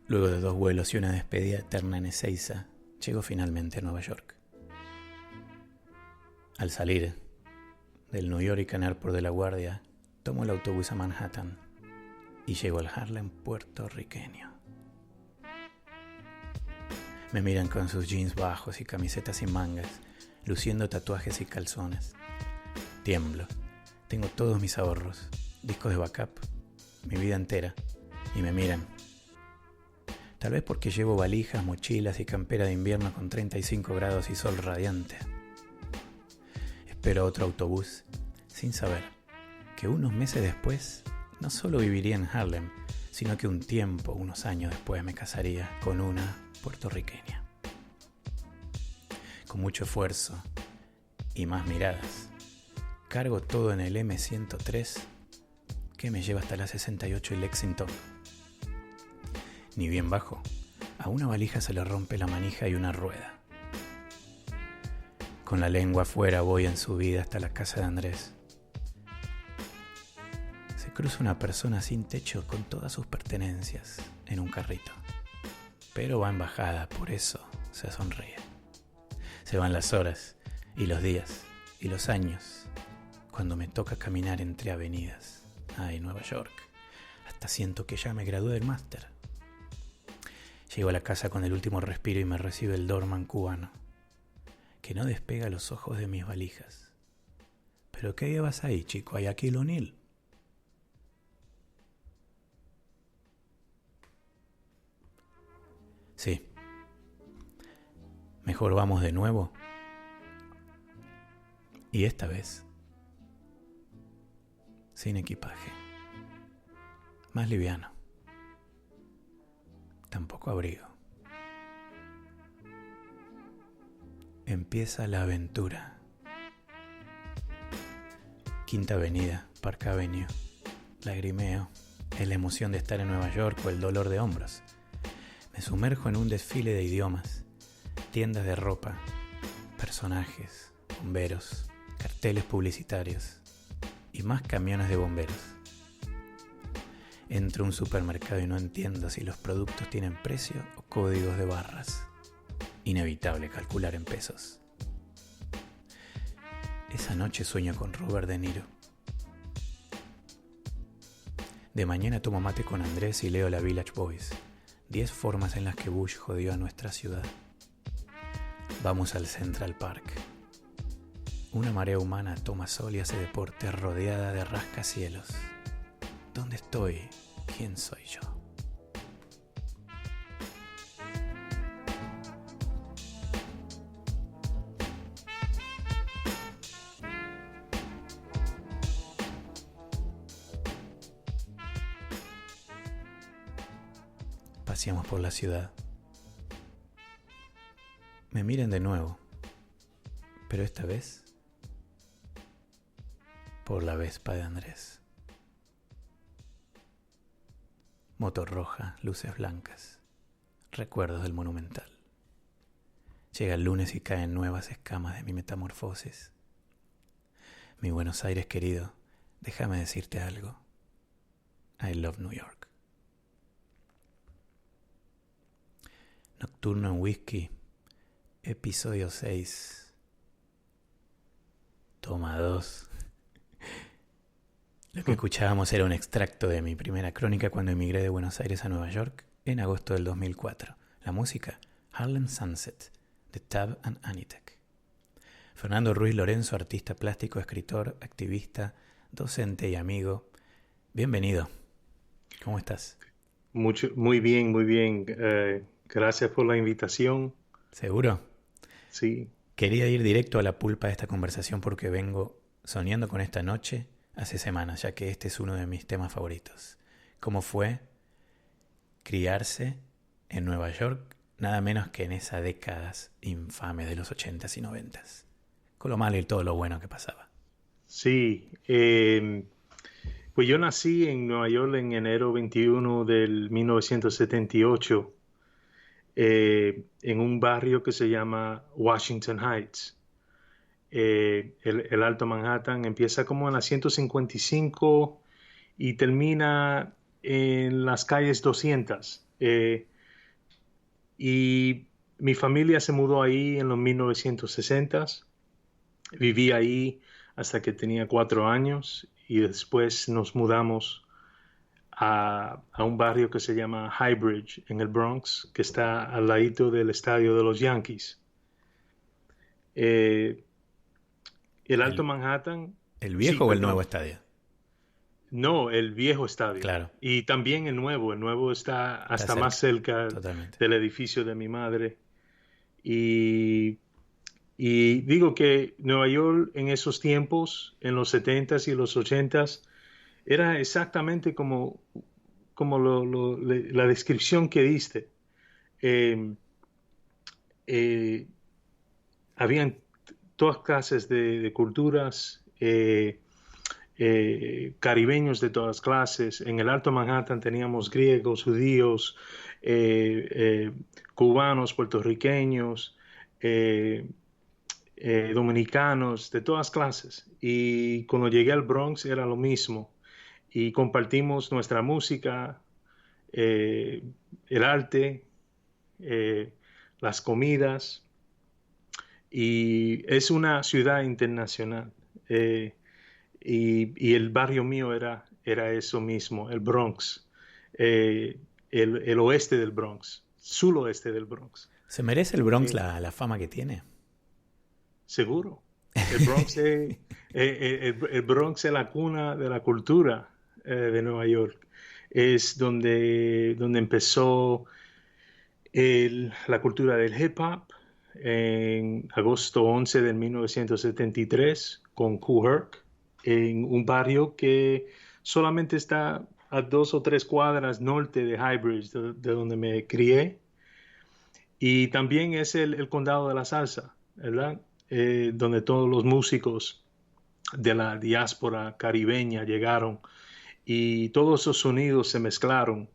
Luego de 2 vuelos y una despedida eterna en Ezeiza, llego finalmente a Nueva York. Al salir del New York Airport de LaGuardia, tomo el autobús a Manhattan y llego al Harlem puertorriqueño. Me miran con sus jeans bajos y camisetas sin mangas, luciendo tatuajes y calzones. Tiemblo. Tengo todos mis ahorros, discos de backup, mi vida entera, y me miran. Tal vez porque llevo valijas, mochilas y campera de invierno con 35 grados y sol radiante. Espero otro autobús, sin saber que unos meses después no solo viviría en Harlem, sino que un tiempo, unos años después, me casaría con una puertorriqueña. Con mucho esfuerzo y más miradas, cargo todo en el M103 que me lleva hasta la 68 y Lexington. Ni bien bajo, a una valija se le rompe la manija y una rueda. Con la lengua afuera voy en subida hasta la casa de Andrés. Se cruza una persona sin techo con todas sus pertenencias en un carrito, pero va en bajada, por eso se sonríe. Se van las horas y los días y los años cuando me toca caminar entre avenidas. Ay, Nueva York, hasta siento que ya me gradué del máster. Llego a la casa con el último respiro y me recibe el doorman cubano, que no despega los ojos de mis valijas. ¿Pero qué llevas ahí, chico? ¿Hay Shaquille O'Neal? Sí. Mejor vamos de nuevo. Y esta vez, sin equipaje. Más liviano. Tampoco abrigo. Empieza la aventura. Quinta Avenida, Park Avenue. Lagrimeo. Es la emoción de estar en Nueva York o el dolor de hombros. Me sumerjo en un desfile de idiomas, tiendas de ropa, personajes, bomberos, carteles publicitarios y más camiones de bomberos. Entro a un supermercado y no entiendo si los productos tienen precio o códigos de barras. Inevitable calcular en pesos. Esa noche sueño con Robert De Niro. De mañana tomo mate con Andrés y leo la Village Voice. 10 formas en las que Bush jodió a nuestra ciudad. Vamos al Central Park. Una marea humana toma sol y hace deporte rodeada de rascacielos. ¿Dónde estoy? ¿Quién soy yo? Paseamos por la ciudad. Me miran de nuevo, pero esta vez por la Vespa de Andrés. Moto roja, luces blancas, recuerdos del Monumental. Llega el lunes y caen nuevas escamas de mi metamorfosis. Mi Buenos Aires querido, déjame decirte algo. I love New York. Nocturno en Whisky, episodio 6. Toma 2. Lo que escuchábamos era un extracto de mi primera crónica cuando emigré de Buenos Aires a Nueva York en agosto del 2004. La música, Harlem Sunset, de Tab and Anitek. Fernando Ruiz Lorenzo, artista plástico, escritor, activista, docente y amigo. Bienvenido. ¿Cómo estás? Muy bien, muy bien. Gracias por la invitación. ¿Seguro? Sí. Quería ir directo a la pulpa de esta conversación porque vengo soñando con esta noche hace semanas, ya que este es uno de mis temas favoritos. ¿Cómo fue criarse en Nueva York, nada menos que en esas décadas infames de los 80s y 90s? Con lo malo y todo lo bueno que pasaba. Sí. Pues yo nací en Nueva York en enero 21 del 1978, en un barrio que se llama Washington Heights. El Alto Manhattan empieza como en la 155 y termina en las calles 200. Y mi familia se mudó ahí en los 1960. Viví ahí hasta que tenía 4 años y después nos mudamos a un barrio que se llama Highbridge en el Bronx, que está al ladito del estadio de los Yankees. Eh, el Alto ¿El, Manhattan, el sí, viejo o el nuevo perdón, estadio? no, el viejo estadio. Claro, Y también el nuevo está está hasta más cerca, cerca totalmente. del edificio de mi madre. Y, y digo que Nueva York en esos tiempos, en los 70s y los 80s, era exactamente como la descripción que diste. Eh, eh, Habían todas clases de culturas, caribeños de todas clases. En el Alto Manhattan teníamos griegos, judíos, eh, eh, cubanos, puertorriqueños, eh, dominicanos, de todas clases. Y cuando llegué al Bronx era lo mismo. Y compartimos nuestra música, eh, el arte, eh, las comidas. Y es una ciudad internacional. Y el barrio mío era eso mismo, el Bronx, el oeste del Bronx, suroeste del Bronx. ¿Se merece el Bronx Eh, la fama que tiene? Seguro. El Bronx el Bronx es la cuna de la cultura de Nueva York. Es donde empezó la cultura del hip hop en agosto 11 de 1973 con Kool Herc, en un barrio que solamente está a 2 o 3 cuadras norte de Highbridge, de donde me crié. Y también es el condado de la salsa, ¿verdad? Donde todos los músicos de la diáspora caribeña llegaron y todos esos sonidos se mezclaron.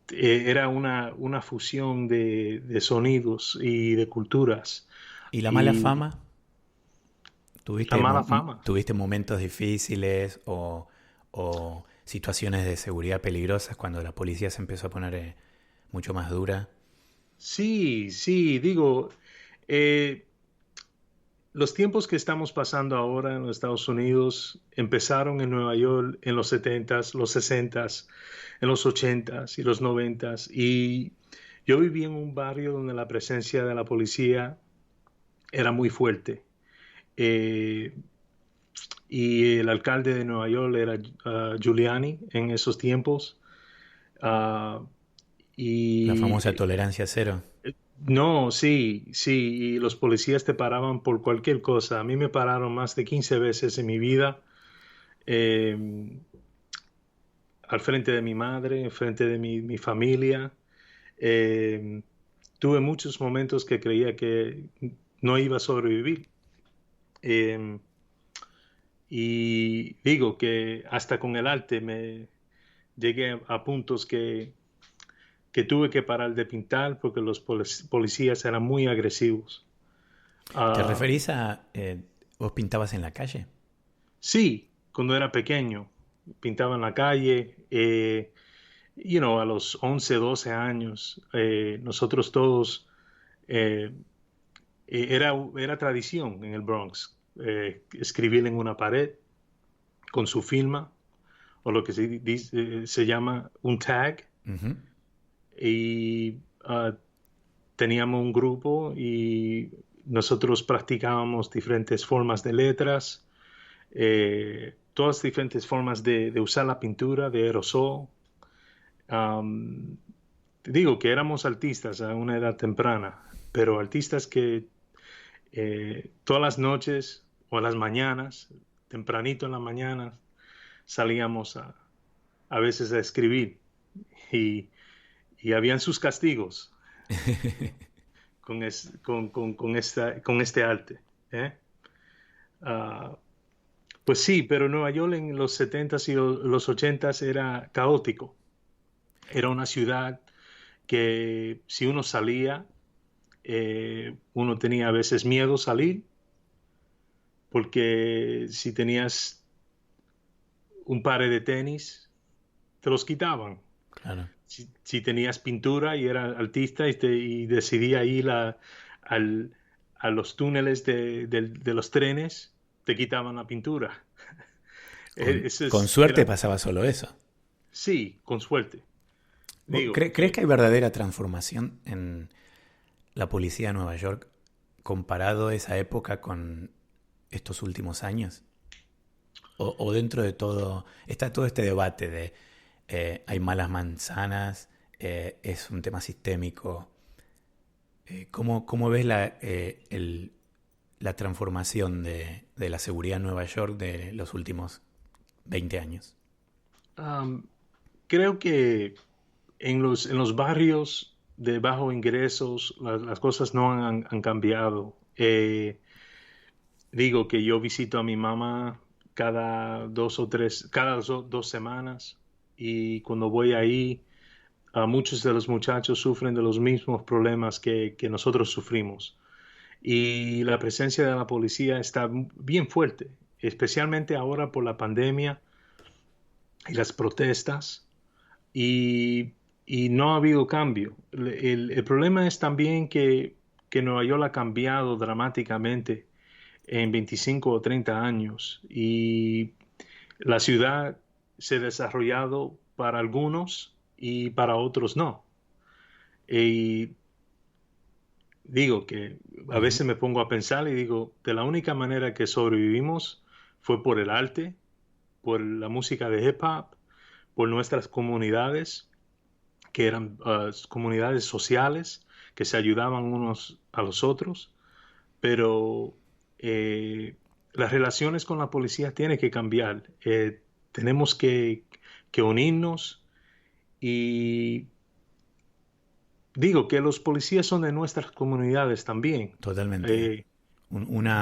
Era una fusión de sonidos y de culturas. ¿Y la mala Y fama? la ¿Tuviste, mala fama. tuviste momentos difíciles o situaciones de seguridad peligrosas cuando la policía se empezó a poner mucho más dura? Sí, sí, digo, eh, los tiempos que estamos pasando ahora en los Estados Unidos empezaron en Nueva York en los 70s, los 60s, en los 80s y los 90s. Y yo viví en un barrio donde la presencia de la policía era muy fuerte. Eh, y el alcalde de Nueva York era Giuliani en esos tiempos. Ah, La y famosa tolerancia cero. no, sí, sí, y los policías te paraban por cualquier cosa. A mí me pararon más de 15 veces en mi vida, eh, al frente de mi madre, al frente de mi familia. Eh, Tuve muchos momentos que creía que no iba a sobrevivir. Eh, y digo que hasta con el arte me llegué a puntos que tuve que parar de pintar porque los policías eran muy agresivos. ¿Te Ah, referís a vos pintabas en la calle? sí, cuando era pequeño, pintaba en la calle, a los 11, 12 años, nosotros todos, eh, era tradición en el Bronx, escribir en una pared con su firma o lo que se llama un tag. Ujú. Y teníamos un grupo y nosotros practicábamos diferentes formas de letras, todas diferentes formas de usar la pintura, de aerosol. Am, Te digo que éramos artistas a una edad temprana, pero artistas que todas las noches o las mañanas, tempranito en la mañana, salíamos a veces a escribir y, y habían sus castigos con este arte. ¿Eh? Ah, pues sí, pero Nueva York en los 70s y los 80s era caótico. Era una ciudad que si uno salía, uno tenía a veces miedo salir, porque si tenías un par de tenis, te los quitaban. Claro. si tenías pintura y eras artista y decidías ir al- a los túneles de los trenes, te quitaban la pintura. Eso Con es, suerte era, pasaba solo eso. sí, con suerte. Digo, ¿Crees que hay verdadera transformación en la policía de Nueva York comparado esa época con estos últimos años? O dentro de todo, está todo este debate de hay malas manzanas, es un tema sistémico. ¿Cómo ves la transformación de la seguridad en Nueva York de los últimos 20 años? am, creo que en los barrios de bajos ingresos las cosas no han cambiado. Digo que yo visito a mi mamá cada dos semanas y cuando voy ahí, muchos de los muchachos sufren de los mismos problemas que nosotros sufrimos. Y la presencia de la policía está bien fuerte, especialmente ahora por la pandemia y las protestas. Y, y no ha habido cambio. El problema es también que Nueva York ha cambiado dramáticamente en 25 o 30 años y la ciudad se ha desarrollado para algunos y para otros no. Y digo que a Ujú. veces me pongo a pensar y digo, de la única manera que sobrevivimos fue por el arte, por la música de hip hop, por nuestras comunidades, que eran comunidades sociales, que se ayudaban unos a los otros, pero las relaciones con la policía tienen que cambiar. Tenemos que unirnos y digo que los policías son de nuestras comunidades también. Totalmente. Eh,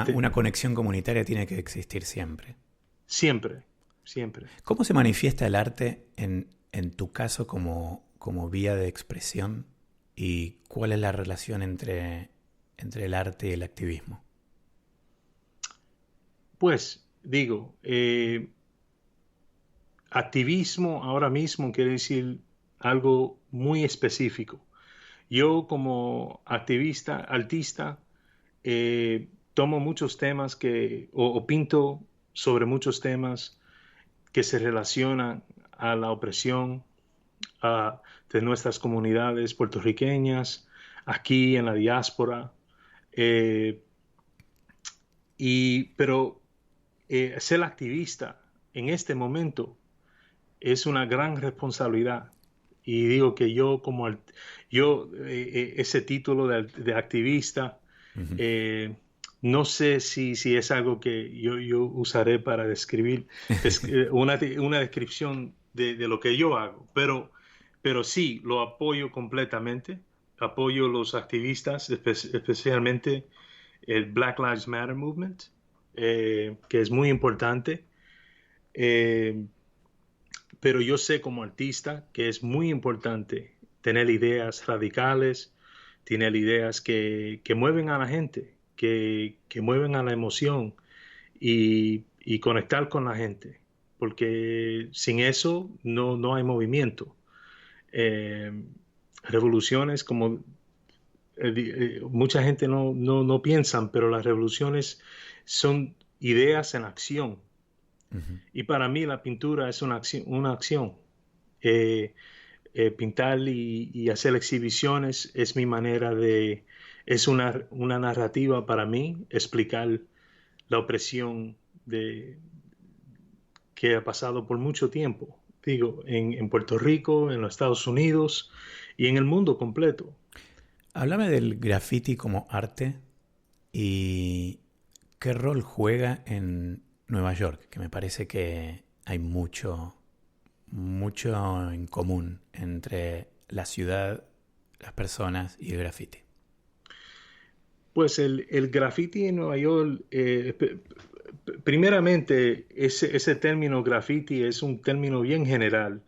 te- Una conexión comunitaria tiene que existir siempre. siempre, siempre. ¿Cómo se manifiesta el arte en tu caso como vía de expresión y cuál es la relación entre el arte y el activismo? Pues digo, activismo ahora mismo quiere decir algo muy específico. Yo como activista, artista, tomo muchos temas o pinto sobre muchos temas que se relacionan a la opresión de nuestras comunidades puertorriqueñas, aquí en la diáspora. eh, pero ser activista en este momento es una gran responsabilidad. Y digo que ese título de activista, Ujú. eh, no sé si es algo que yo usaré para describir una descripción de lo que yo hago, pero sí, lo apoyo completamente. Apoyo los activistas, especialmente el Black Lives Matter Movement, que es muy importante. Eh, pero yo sé como artista que es muy importante tener ideas radicales, tener ideas que mueven a la gente, que mueven a la emoción y conectar con la gente, porque sin eso no hay movimiento. Eh, revoluciones como mucha gente no piensan, pero las revoluciones son ideas en acción. Ujú. Y para mí la pintura es una acción. Eh, pintar y hacer exhibiciones es mi manera es una narrativa para mí, explicar la opresión que ha pasado por mucho tiempo, digo, en Puerto Rico, en los Estados Unidos y en el mundo completo. Háblame del graffiti como arte y qué rol juega en Nueva York, que me parece que hay mucho en común entre la ciudad, las personas y el graffiti. Pues el graffiti en Nueva York, primeramente, ese término graffiti es un término bien general,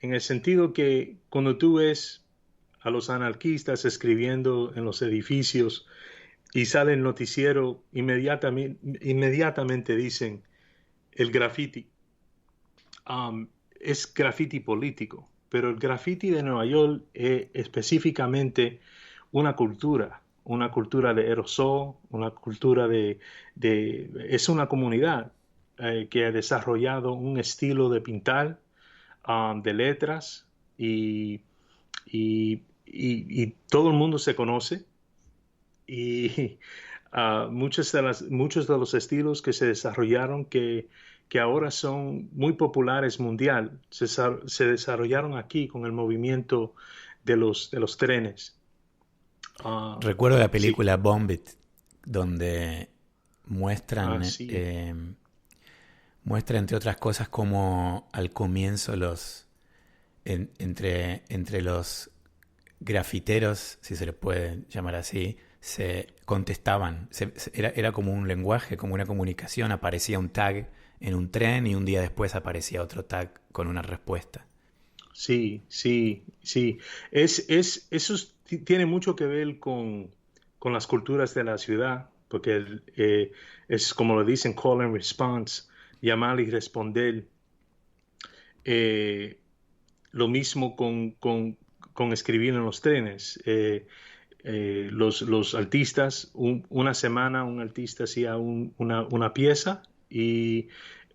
en el sentido que cuando tú ves a los anarquistas escribiendo en los edificios y sale el noticiero, inmediatamente dicen el graffiti. Es graffiti político, pero el graffiti de Nueva York es específicamente una cultura de aerosol, una cultura es una comunidad que ha desarrollado un estilo de pintar, de letras y, y todo el mundo se conoce y muchos de los estilos que se desarrollaron que ahora son muy populares mundial, se desarrollaron aquí con el movimiento de los trenes. Recuerdo la Sí, película Bomb It, donde muestran, sí, muestra entre otras cosas como al comienzo entre los grafiteros, si se les puede llamar así, se contestaban. Era como un lenguaje, como una comunicación. Aparecía un tag en un tren y un día después aparecía otro tag con una respuesta. sí, sí, sí. Tiene mucho que ver con las culturas de la ciudad, porque es como lo dicen, call and response, llamar y responder. Eh, lo mismo con escribir en los trenes. Los artistas, una semana un artista hacía una pieza y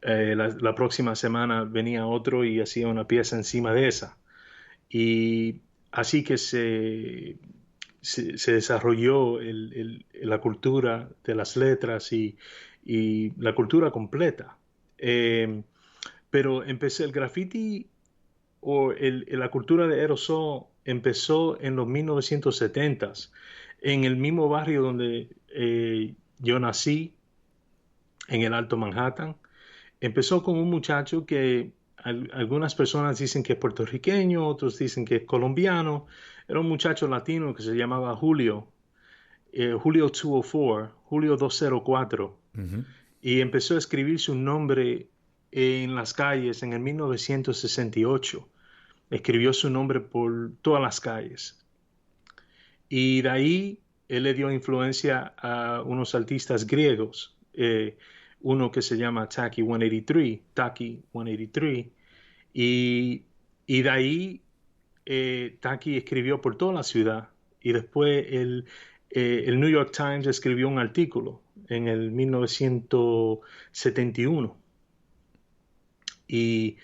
la próxima semana venía otro y hacía una pieza encima de esa. Y así que se desarrolló la cultura de las letras y la cultura completa. Pero empecé el graffiti la cultura de aerosol empezó en los 1970s, en el mismo barrio donde yo nací, en el Alto Manhattan. Empezó con un muchacho que algunas personas dicen que es puertorriqueño, otros dicen que es colombiano. Era un muchacho latino que se llamaba Julio, Julio 204, Julio 204, Ujú. y empezó a escribir su nombre en las calles en el 1968. Escribió su nombre por todas las calles. Y de ahí él le dio influencia a unos artistas griegos, uno que se llama Taki 183, y, y de ahí Taki escribió por toda la ciudad y después el New York Times escribió un artículo en el 1971 y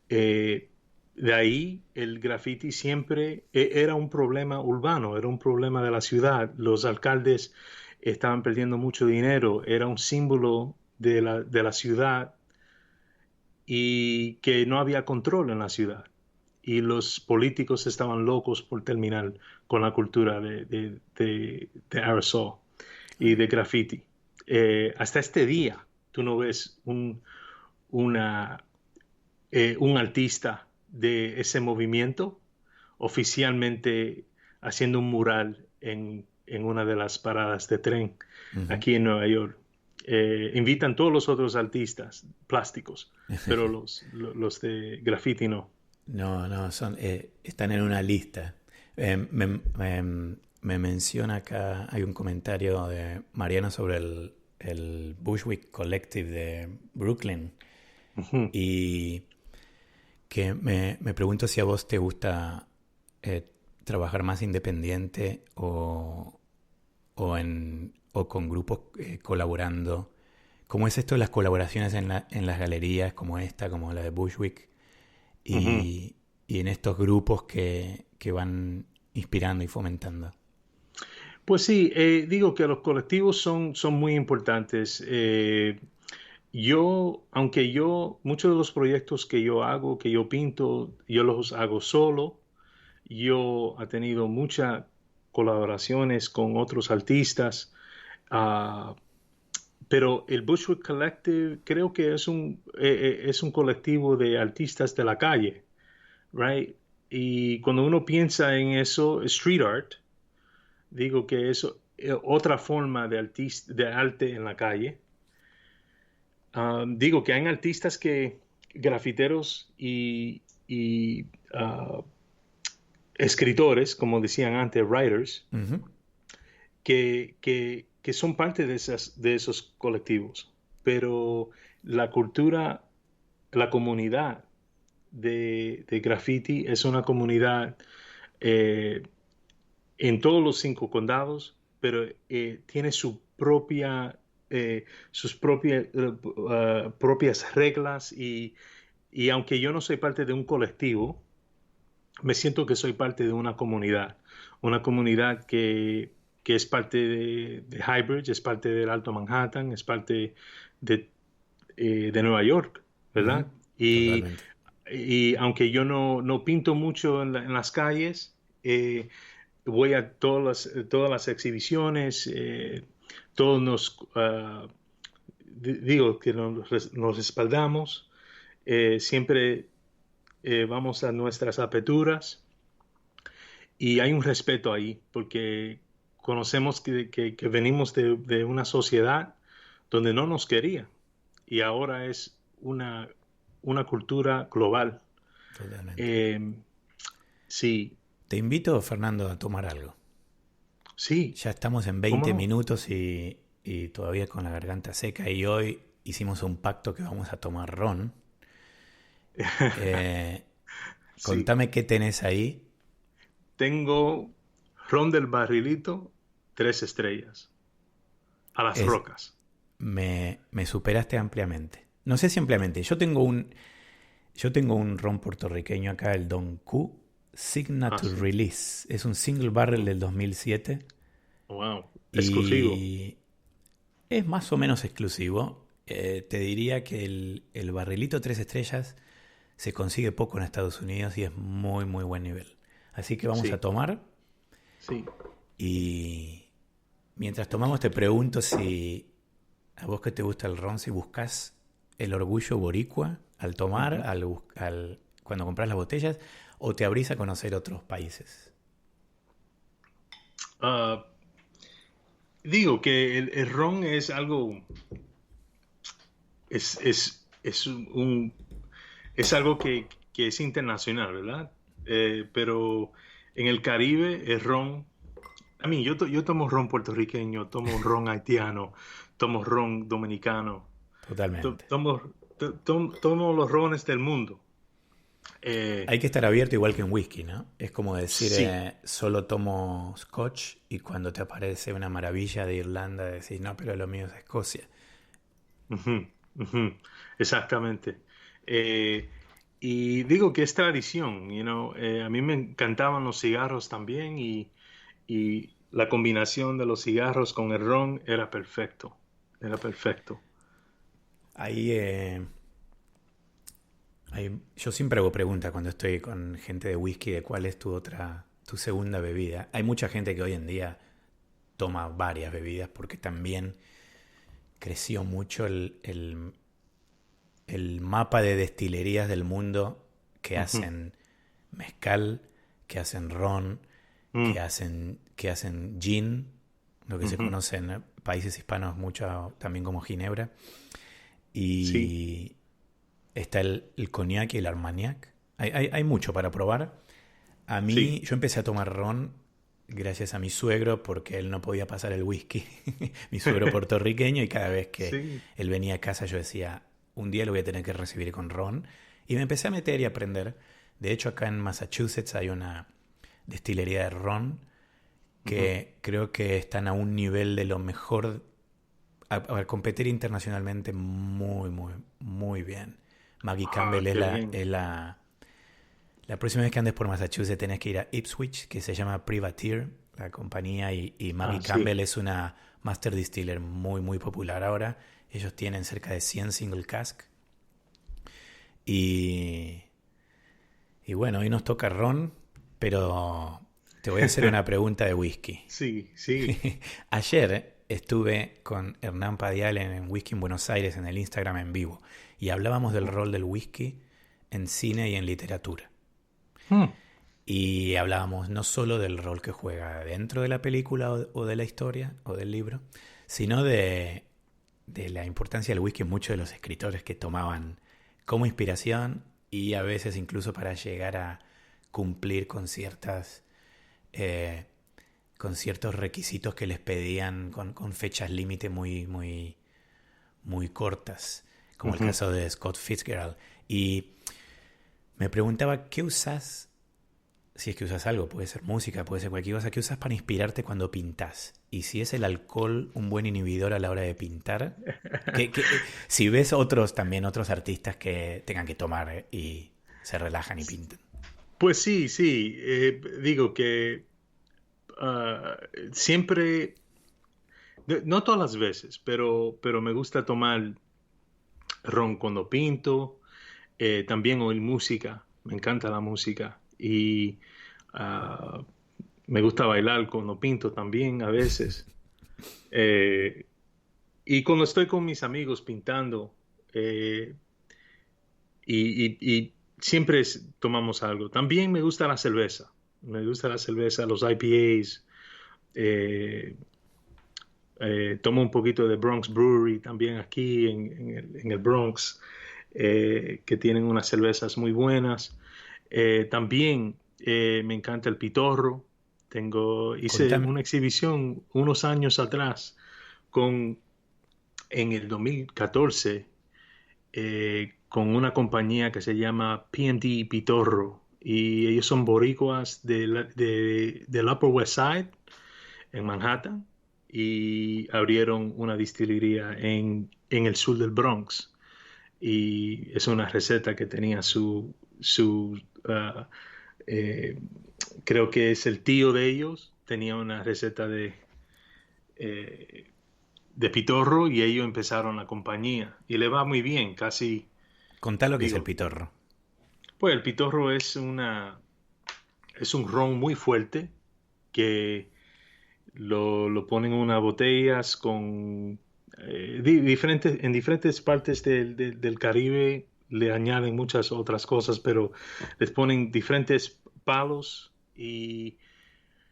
eh, de ahí el graffiti siempre era un problema urbano, era un problema de la ciudad. Los alcaldes estaban perdiendo mucho dinero, era un símbolo de la ciudad y que no había control en la ciudad. Y los políticos estaban locos por terminar con la cultura de aerosol y de graffiti. Hasta este día, tú no ves una un artista de ese movimiento oficialmente haciendo un mural en una de las paradas de tren Ujú. aquí en Nueva York. Invitan todos los otros artistas plásticos, pero los de graffiti no. No, no, están en una lista. Me menciona acá, hay un comentario de Mariano sobre el Bushwick Collective de Brooklyn Ujú. y que me pregunto si a vos te gusta eh, trabajar más independiente o con grupos colaborando. ¿Cómo es esto de las colaboraciones en las galerías como esta, como la de Bushwick? Ujú. Y en estos grupos que van inspirando y fomentando. Pues sí, digo que los colectivos son muy importantes. Muchos de los proyectos que yo hago, que yo pinto, yo los hago solo. Yo he tenido muchas colaboraciones con otros artistas, ah, pero el Bushwick Collective creo que es un colectivo de artistas de la calle, right? Y cuando uno piensa en eso, street art, digo que es otra forma de arte en la calle. Digo que hay artistas grafiteros y escritores, como decían antes, writers, Ujú. que son parte de esos colectivos. Pero la cultura, la comunidad de graffiti es una comunidad eh, en todos los 5 condados, pero tiene sus propias reglas y aunque yo no soy parte de un colectivo, me siento que soy parte de una comunidad que es parte de Highbridge, es parte del Alto Manhattan, es parte de, de Nueva York, Ujú, ¿verdad? totalmente. Y aunque yo no pinto mucho en las calles, voy a todas las exhibiciones, todos digo que nos respaldamos, siempre vamos a nuestras aperturas y hay un respeto ahí, porque conocemos que venimos de una sociedad donde no nos quería y ahora es una cultura global. Totalmente. Eh, sí, Te invito, Fernando, a tomar algo. sí, Ya estamos en ¿cómo 20 no? minutos y todavía con la garganta seca y hoy hicimos un pacto que vamos a tomar ron. Eh, Sí, Contame qué tenés ahí. tengo ron del barrilito, 3 estrellas, a las Es, rocas. me superaste ampliamente. No sé si ampliamente. Yo tengo un ron puertorriqueño acá, el Don Q, Ah, Signature sí. Release. Es un single barrel del 2007 Wow, exclusivo. y es más o menos exclusivo. Te diría que el barrilito 3 estrellas se consigue poco en Estados Unidos y es muy, muy buen nivel. Así que vamos a Sí, tomar sí. y mientras tomamos te pregunto si a vos que te gusta el ron, si buscas el orgullo boricua al tomar, Ujú. cuando compras las botellas, o te abrís a conocer otros países. Ah, digo que el ron es algo, es algo que es internacional, ¿verdad? Pero en el Caribe el ron, a mí yo tomo ron puertorriqueño, tomo ron haitiano, tomo ron dominicano, Totalmente. tomo los rones del mundo. Eh, Hay que estar abierto igual que en whisky, ¿no? Es como decir, sí, solo tomo scotch y cuando te aparece una maravilla de Irlanda decís, no, pero lo mío es Escocia. ujú, ujú, exactamente. Eh, y digo que es tradición, a mí me encantaban los cigarros también y la combinación de los cigarros con el ron era perfecto. Ahí, yo siempre hago pregunta cuando estoy con gente de whisky de cuál es tu segunda bebida. Hay mucha gente que hoy en día toma varias bebidas porque también creció mucho el mapa de destilerías del mundo que Ujú, hacen mezcal, que hacen ron, mm, que hacen gin, lo que se ujú, conoce en países hispanos mucho también como ginebra, sí, y está el cognac y el armagnac. Hay mucho para probar. A mí, sí, yo empecé a tomar ron gracias a mi suegro porque él no podía pasar el whisky. Mi suegro puertorriqueño y cada vez que sí, él venía a casa yo decía, un día lo voy a tener que recibir con ron. Y me empecé a meter y a aprender. De hecho, acá en Massachusetts hay una destilería de ron ujú. que creo que están a un nivel de lo mejor, a competir internacionalmente muy, muy, muy bien. Maggie Ah, Campbell es qué la, bien. es la próxima vez que andes por Massachusetts tenés que ir a Ipswich, que se llama Privateer, la compañía, y Ah, Maggie sí, Campbell es una master distiller muy, muy popular ahora. Ellos tienen cerca de 100 single cask. Y, y bueno, hoy nos toca ron, pero te voy a hacer una pregunta de whisky. sí, sí. Ayer estuve con Hernán Padial en Whisky en Buenos Aires en el Instagram en vivo y hablábamos del rol del whisky en cine y en literatura. Hmm. Y hablábamos no solo del rol que juega dentro de la película o de la historia o del libro, sino de la importancia del whisky en muchos de los escritores que tomaban como inspiración y a veces incluso para llegar a cumplir eh, con ciertos requisitos que les pedían con fechas límite muy, muy, muy cortas, como el Ujú. caso de Scott Fitzgerald. Y Me preguntaba, ¿qué usas? Si es que usas algo, puede ser música, puede ser cualquier cosa, ¿qué usas para inspirarte cuando pintas? Y si es el alcohol un buen inhibidor a la hora de pintar, si ves también otros artistas que tengan que tomar y se relajan y pintan. Pues sí, sí. Digo que ah, siempre, no todas las veces, pero me gusta tomar ron cuando pinto, también oír música, me encanta la música y ah, me gusta bailar cuando pinto también a veces. Eh, y cuando estoy con mis amigos pintando, eh, y siempre tomamos algo. También me gusta la cerveza, los IPAs. eh, Tomo un poquito de Bronx Brewery también aquí en el Bronx, que tienen unas cervezas muy buenas. También me encanta el pitorro. Hice Contame. una exhibición unos años atrás con, en el 2014, con una compañía que se llama PMD Pitorro. Y ellos son boricuas del Upper West Side en Manhattan y abrieron una distillería en el sur del Bronx. Y es una receta que tenía eh, creo que es el tío de ellos, tenía una receta eh, de pitorro y ellos empezaron la compañía y le va muy bien, casi, Contá lo que es el digo, pitorro. pues el pitorro es un ron muy fuerte que lo ponen en unas botellas con en diferentes partes del Caribe le añaden muchas otras cosas, pero les ponen diferentes palos y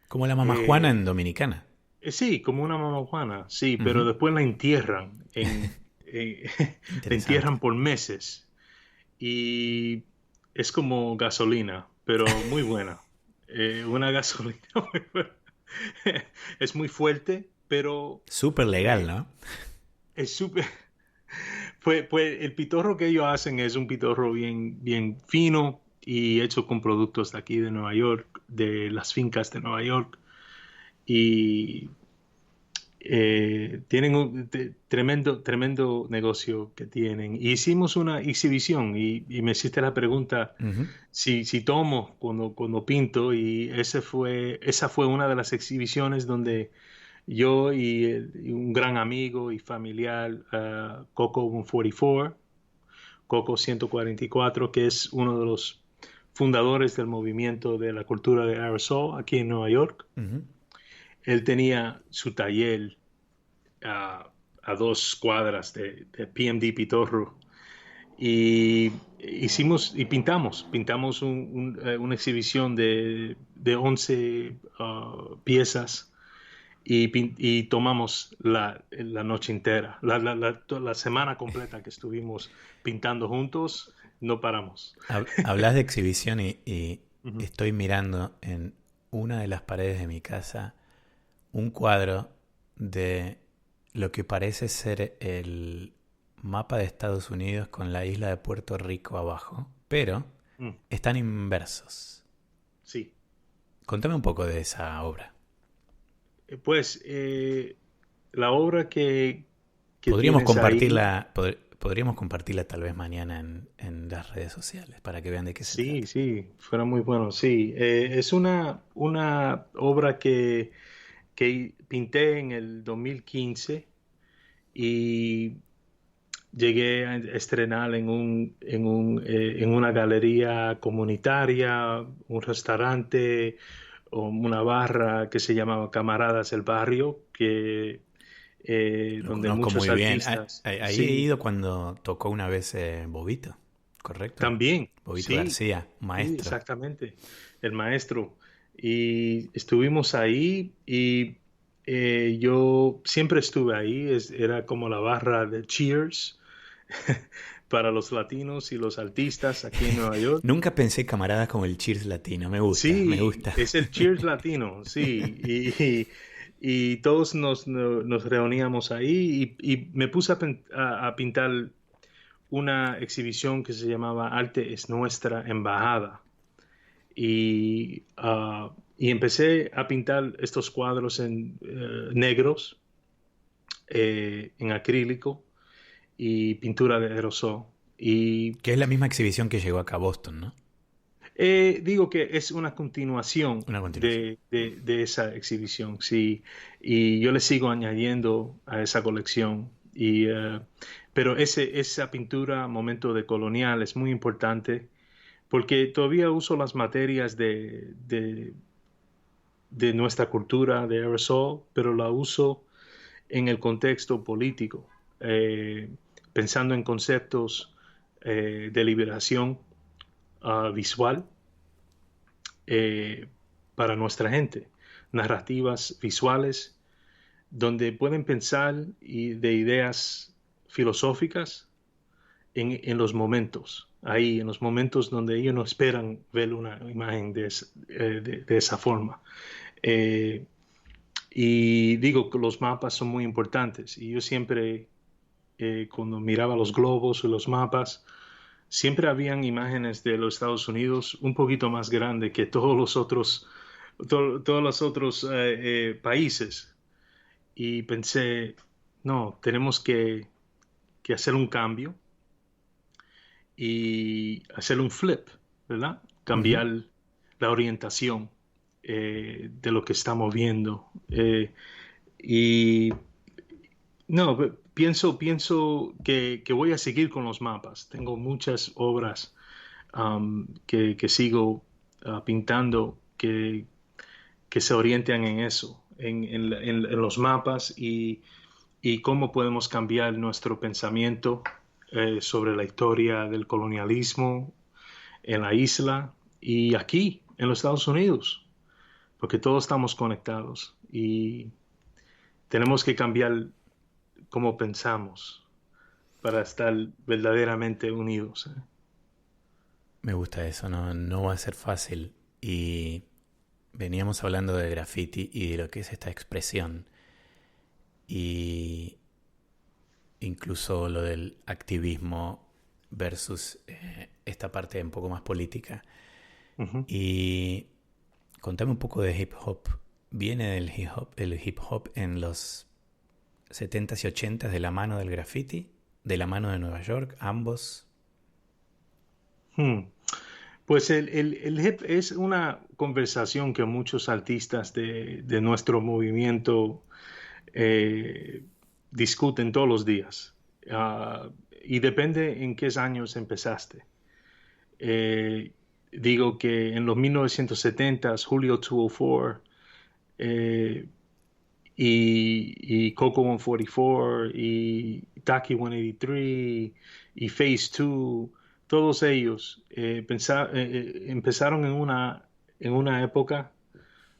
Como la mamá Juana eh, en Dominicana. sí, como una mamajuana, sí, pero Ujú. después la entierran la Interesante. entierran por meses y es como gasolina, pero muy buena. Una gasolina muy buena. Es muy fuerte, pero Súper legal, eh, ¿no? es súper. Pues el pitorro que ellos hacen es un pitorro bien, bien fino y hecho con productos de aquí de Nueva York, de las fincas de Nueva York. Y tienen un tremendo, tremendo negocio que tienen. Y hicimos una exhibición y me hiciste la pregunta Ujú. si tomo cuando pinto y esa fue una de las exhibiciones donde yo y un gran amigo y familiar, Coco 144, Coco 144, que es uno de los fundadores del movimiento de la cultura de aerosol aquí en Nueva York. Ujú. Él tenía su taller a 2 cuadras de PMD Pitorro y pintamos una exhibición de 11 piezas y tomamos la noche entera, la semana completa que estuvimos pintando juntos, no paramos. Hablas de exhibición y Ujú. estoy mirando en una de las paredes de mi casa un cuadro de lo que parece ser el mapa de Estados Unidos con la isla de Puerto Rico abajo, pero Mm, están inversos. sí. Contame un poco de esa obra. Pues la obra que Podríamos tienes ahí, compartirla, podríamos compartirla tal vez mañana en las redes sociales para que vean de qué se sí, trata. sí, fuera muy bueno, sí. Es una obra que pinté en el 2015 y llegué a estrenar en una galería comunitaria, un restaurante, o una barra que se llamaba Camaradas del Barrio, Lo donde conozco muchos muy bien. artistas, Ahí he sí, ido cuando tocó una vez Bobito, ¿correcto? también, Bobito sí, García, sí, maestro. exactamente, el maestro. Y estuvimos ahí y yo siempre estuve ahí, era como la barra de Cheers para los latinos y los artistas aquí en Nueva York. Nunca pensé camaradas como el Cheers latino. Me gusta, me Sí, gusta. es el Cheers latino, sí, y todos nos reuníamos ahí y me puse a pintar una exhibición que se llamaba Arte es Nuestra Embajada. Y empecé a pintar estos cuadros en negros, en acrílico y pintura de aerosol. Y Que es la misma exhibición que llegó acá a Boston, ¿no? digo que es una continuación Una continuación. de esa exhibición, sí. Y yo le sigo añadiendo a esa colección. Pero esa pintura, momento de colonial, es muy importante porque todavía uso las materias de nuestra cultura de aerosol, pero la uso en el contexto político, eh, pensando en conceptos de liberación visual eh, para nuestra gente, narrativas visuales donde pueden pensar de ideas filosóficas en los momentos, ahí, en los momentos donde ellos no esperan ver una imagen de esa forma. Eh, y digo que los mapas son muy importantes y yo siempre, cuando miraba los globos o los mapas, siempre habían imágenes de los Estados Unidos un poquito más grande que todos los otros países. Y pensé, no, tenemos que hacer un cambio y hacer un flip, ¿verdad? Ujú. Cambiar la orientación de lo que estamos viendo. Y no, pienso que voy a seguir con los mapas. Tengo muchas obras que sigo pintando que se orientan en eso, en los mapas y cómo podemos cambiar nuestro pensamiento sobre la historia del colonialismo en la isla y aquí, en los Estados Unidos, porque todos estamos conectados y tenemos que cambiar cómo pensamos para estar verdaderamente unidos. Me gusta eso, no, no va a ser fácil. Y veníamos hablando de graffiti y de lo que es esta expresión. Y incluso lo del activismo versus esta parte un poco más política. Ujú. Y contame un poco de hip hop. ¿Viene del el hip hop en los 70s y 80s de la mano del graffiti? ¿De la mano de Nueva York? ¿Ambos? Hmm. Pues el hip es una conversación que muchos artistas de nuestro movimiento eh, discuten todos los días. Y depende en qué años empezaste. Eh, Digo que en los 1970s, Julio 204 eh, y Coco 144 y Taki 183 y Phase 2, todos ellos empezaron en una época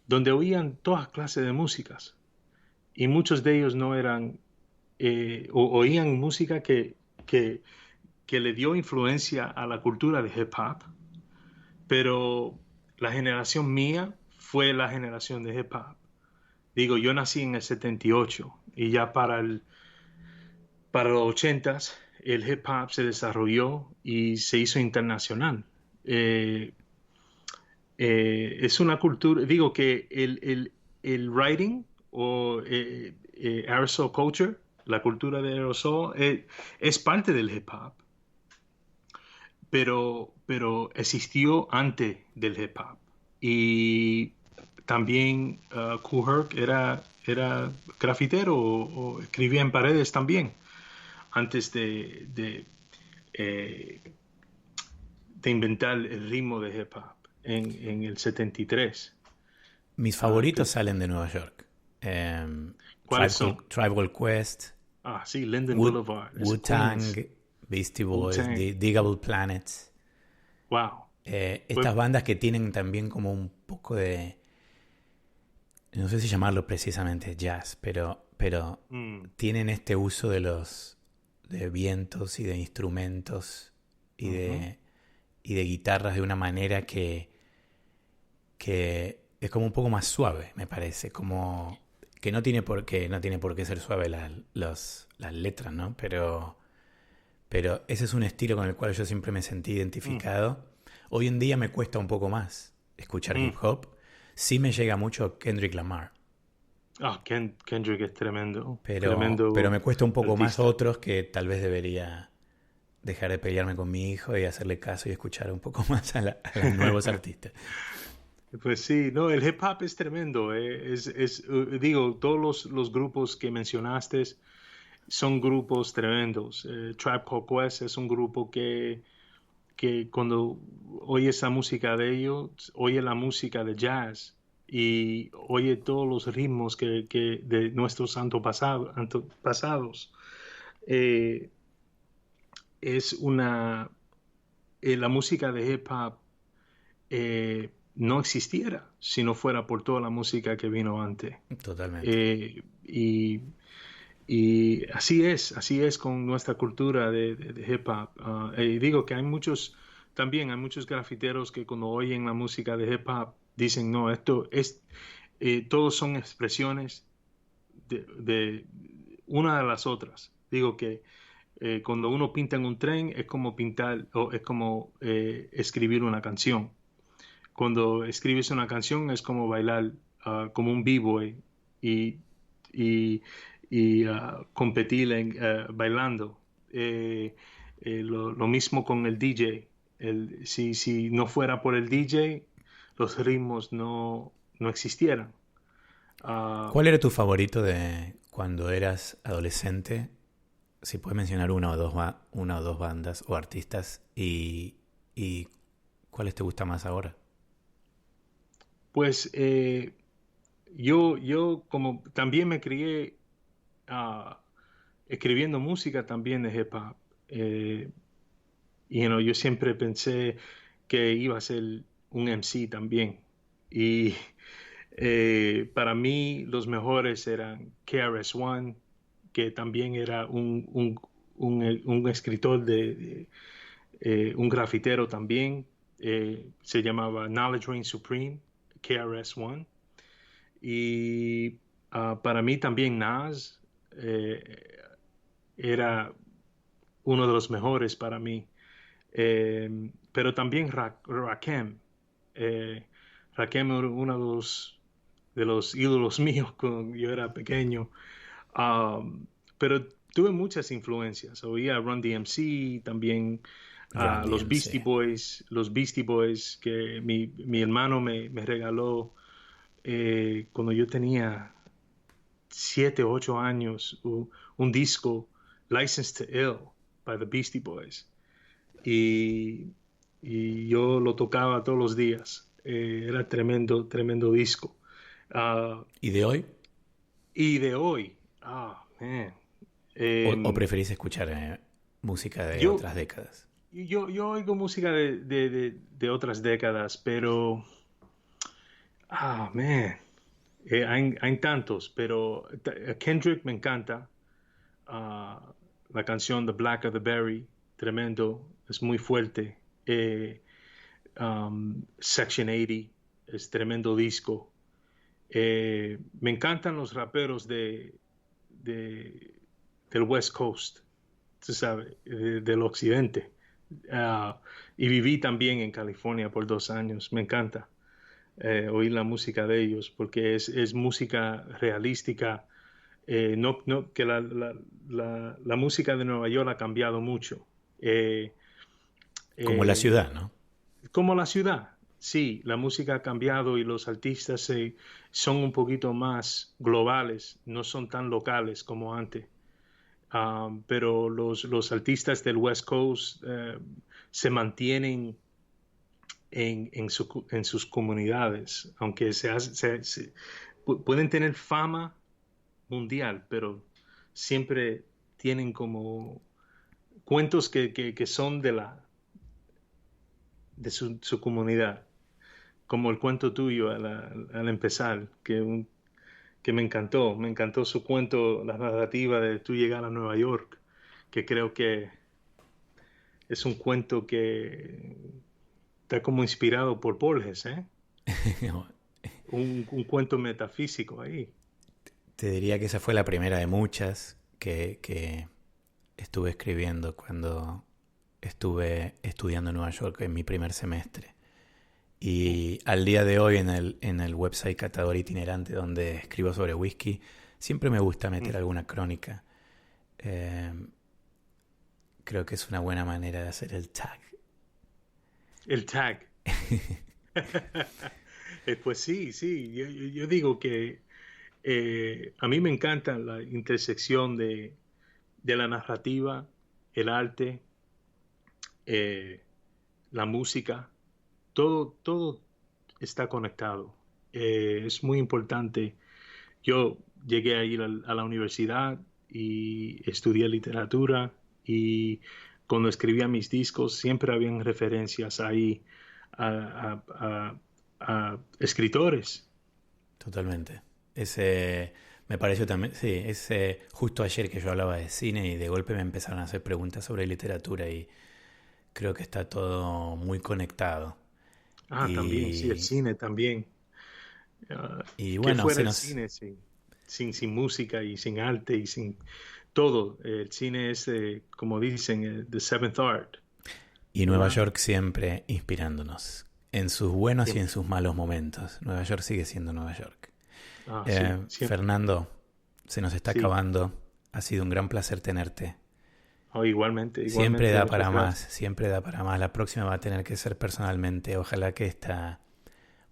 donde oían todas clases de músicas y muchos de ellos no eran, oían música que, que le dio influencia a la cultura de hip hop, pero la generación mía fue la generación de hip hop. Digo, yo nací en el 78 y ya para los 80 el hip hop se desarrolló y se hizo internacional. Eh, es una cultura, digo que el writing o aerosol culture, la cultura de aerosol, es parte del hip hop, pero existió antes del hip hop. Y también Kool Herc era grafitero o escribía en paredes también, antes eh, de inventar el ritmo de hip hop en el 73. Mis Ah, favoritos que- salen de Nueva York. ¿Cuáles son? Tribal Quest, Ah, sí, Linden Boulevard, es Wu-Tang, Queens, Beastie Boys, Wu-Tang. Digable Planets. Wow. Pues, Estas bandas que tienen también como un poco de... No sé si llamarlo precisamente jazz, pero mm, tienen este uso de los de vientos y de instrumentos y ujú. y de guitarras de una manera que es como un poco más suave, me parece, como que no tiene por qué ser suave las letras, ¿no? Pero ese es un estilo con el cual yo siempre me sentí identificado. Hoy en día me cuesta un poco más escuchar hip hop. Sí me llega mucho Kendrick Lamar. Kendrick es tremendo, Pero me cuesta un poco más artista. otros que tal vez debería dejar de pelearme con mi hijo y hacerle caso y escuchar un poco más a los nuevos artistas. Pues sí, no, el hip hop es tremendo. Digo, todos los grupos que mencionaste son grupos tremendos. Tribe Called Quest es un grupo que cuando oyes la música de ellos, oye la música de jazz y oye todos los ritmos que de nuestros antepasados. Eh, es la música de hip hop no existiera si no fuera por toda la música que vino antes. Totalmente. Y así es con nuestra cultura de hip hop. Y digo que también hay muchos grafiteros que cuando oyen la música de hip hop dicen, no, todos son expresiones de una de las otras. Digo que cuando uno pinta en un tren es como pintar o es como escribir una canción. Cuando escribes una canción es como bailar como un b-boy y, y, y competir bailando. Lo mismo con el DJ. Si no fuera por el DJ, los ritmos no existieran. Ah, ¿Cuál era tu favorito de cuando eras adolescente? Si puedes mencionar una o dos bandas o artistas y cuáles te gusta más ahora. pues yo como también me crié ah, escribiendo música también de hip hop. Eh, yo siempre pensé que iba a ser un MC también. Y para mí los mejores eran KRS-One, que también era un escritor un grafitero también. Se llamaba Knowledge Reign Supreme, KRS-One. Y para mí también Nas era uno de los mejores para mí. Pero también Rakim. Eh, Rakim era uno de los ídolos míos cuando yo era pequeño. Pero tuve muchas influencias. Oía a Run DMC, también Run a DMC. Los Beastie Boys que mi hermano me regaló cuando yo tenía 7 u 8 años, un disco, License to Ill, by the Beastie Boys. Y, y yo lo tocaba todos los días. Era tremendo, tremendo disco. Ah, ¿Y de hoy? y de hoy, man. ¿O Em, preferís escuchar música de yo, otras décadas? yo oigo música de otras décadas, pero, man, hay tantos, pero Kendrick me encanta. Ah, la canción The Black of the Berry, tremendo, es muy fuerte. Section 80 es tremendo disco. Me encantan los raperos de- del West Coast, tú sabes, del occidente. Y viví también en California por 2 años. Me encanta oír la música de ellos porque es música realística. No, que la música de Nueva York ha cambiado mucho. Eh, Como la eh, ciudad, ¿no? Como la ciudad, sí, la música ha cambiado y los artistas son un poquito más globales, no son tan locales como antes. Pero los artistas del West Coast se mantienen en sus comunidades, aunque pueden tener fama mundial, pero siempre tienen como cuentos que son de su comunidad. Como el cuento tuyo al empezar, que me encantó su cuento, la narrativa de tú llegar a Nueva York, que creo que es un cuento que está como inspirado por Borges, ¿eh? Un cuento metafísico ahí. Te diría que esa fue la primera de muchas que estuve escribiendo cuando estuve estudiando en Nueva York en mi primer semestre. Y al día de hoy en el website Catador Itinerante donde escribo sobre whisky, siempre me gusta meter alguna crónica. Creo que es una buena manera de hacer el tag. El tag. Pues sí, sí. Yo digo que a mí me encanta la intersección de la narrativa, el arte, eh, la música. Todo está conectado. Es muy importante. Yo llegué a ir a la universidad y estudié literatura y cuando escribía mis discos siempre habían referencias ahí a escritores. Totalmente. Ese me pareció también, sí, ese justo ayer que yo hablaba de cine y de golpe me empezaron a hacer preguntas sobre literatura y creo que está todo muy conectado. También, sí, el Y, cine también. Ah, y ¿Qué bueno, fuera el cine sin música y sin arte y sin todo? El cine es, como dicen, the seventh art, y Nueva ¿verdad? York siempre inspirándonos, en sus buenos y en Siempre. sus malos momentos. Nueva York sigue siendo Nueva York. Sí, siempre. Fernando, se nos está Sí. acabando. Ha sido un gran placer tenerte. Oh, igualmente, Siempre igualmente, da muchas para más, gracias. siempre da para más. La próxima va a tener que ser personalmente. Ojalá que esta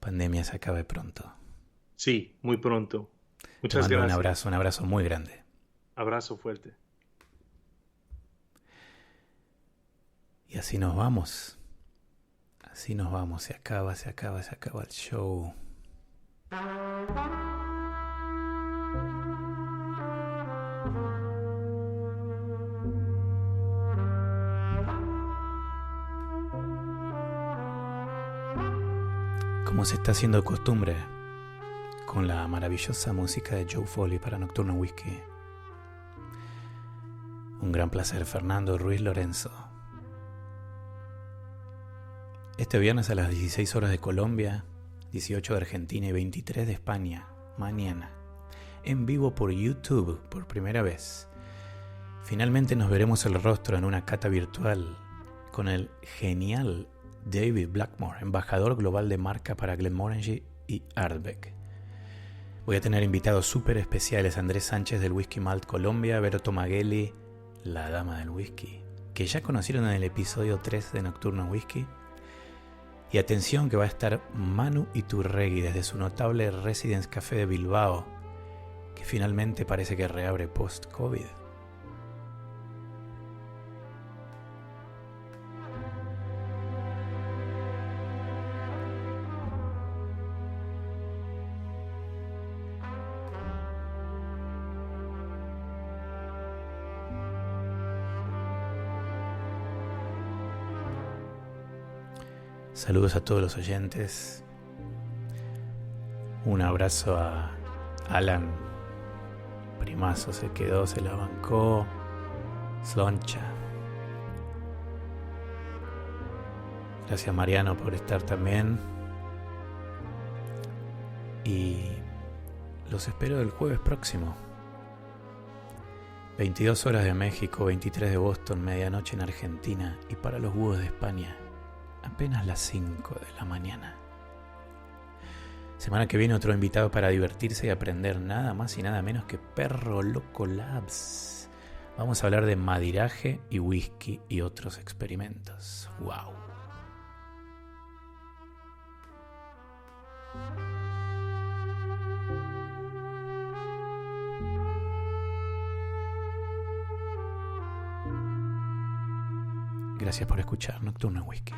pandemia se acabe pronto. Sí, muy pronto. Te Muchas mando gracias. un abrazo muy grande. Abrazo fuerte. Y así nos vamos. Así nos vamos. Se acaba el show. Como se está haciendo costumbre, con la maravillosa música de Joe Foley para Nocturno Whisky. Un gran placer, Fernando Ruiz Lorenzo. Este viernes a las 16 horas de Colombia, 18 de Argentina y 23 de España, mañana, en vivo por YouTube por primera vez. Finalmente nos veremos el rostro en una cata virtual con el genial David Blackmore, embajador global de marca para Glenmorangie y Ardbeg. Voy a tener invitados súper especiales: Andrés Sánchez del Whisky Malt Colombia, Vero Tomagelli, la dama del whisky, que ya conocieron en el episodio 3 de Nocturno Whisky. Y atención que va a estar Manu Iturregui desde su notable Residence Café de Bilbao, que finalmente parece que reabre post-COVID. Saludos a todos los oyentes. Un abrazo a Alan. Primazo se quedó, se la bancó. Sloncha. Gracias, Mariano, por estar también. Y los espero el jueves próximo. 22 horas de México, 23 de Boston, medianoche en Argentina. Y para los búhos de España, apenas las 5 de la mañana. Semana que viene otro invitado para divertirse y aprender, nada más y nada menos que Perro Loco Labs. Vamos a hablar de madiraje y whisky y otros experimentos. ¡Wow! Gracias por escuchar Nocturno Whisky.